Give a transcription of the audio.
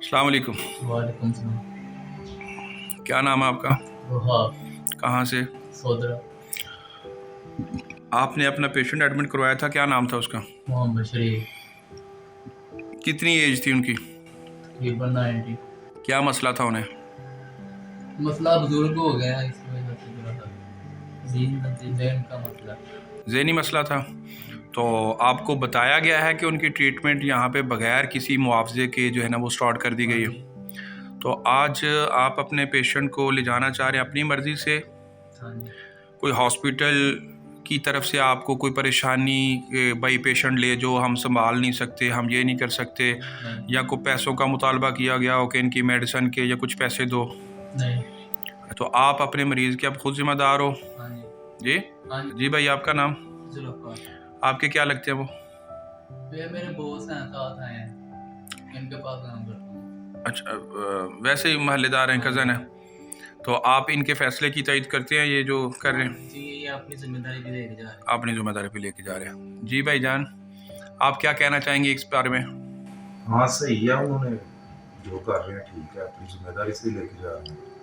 अस्सलाम वालेकुम। वालेकुम सलाम। क्या नाम है आपका? वहाब। कहाँ से? सोदरा। आपने अपना पेशेंट एडमिट करवाया था, क्या नाम था उसका? मोहम्मद शरीफ। कितनी एज थी उनकी? तकरीबन 90। क्या मसला था उन्हें? मसला बुजुर्ग हो गया है, इस वजह से थोड़ा सा ज़हन का मसला। ज़हनी मसला था। तो आपको बताया गया है कि उनकी ट्रीटमेंट यहाँ पे बगैर किसी मुआवजे के जो है ना वो स्टार्ट कर दी हाँ गई है। जी। तो आज आप अपने पेशेंट को ले जाना चाह रहे हैं अपनी मर्ज़ी से? हाँ जी। कोई हॉस्पिटल की तरफ से आपको कोई परेशानी भाई पेशेंट ले जो हम संभाल नहीं सकते, हम ये नहीं कर सकते, नहीं। या कोई पैसों का मुतालबा किया गया हो कि इनकी मेडिसिन के या कुछ पैसे दो? नहीं। तो आप अपने मरीज़ के आप खुद ज़िम्मेदार हो? हाँ जी। जी? हाँ जी। जी भाई, आपका नाम? जुल्फ़ार। आपके क्या लगते हैं वो? ये मेरे बॉस हैं, साथ आए हैं, इनके पास काम करता हूँ। अच्छा, वैसे ही महल्लेदार हैं, हाँ कज़न जी। हैं। तो आप इनके फ़ैसले की तायीद करते हैं ये जो कर रहे हैं? जी, ये अपनी जिम्मेदारी भी लेके जा रहे हैं। अपनी ज़िम्मेदारी पे लेके जा रहे हैं। जी भाईजान, आप क्या कहना चाहेंगे इस बारे में? हाँ सही है, उन्होंने जो कर रहे हैं ठीक है, अपनी जिम्मेदारी से लेके जा रहे हैं।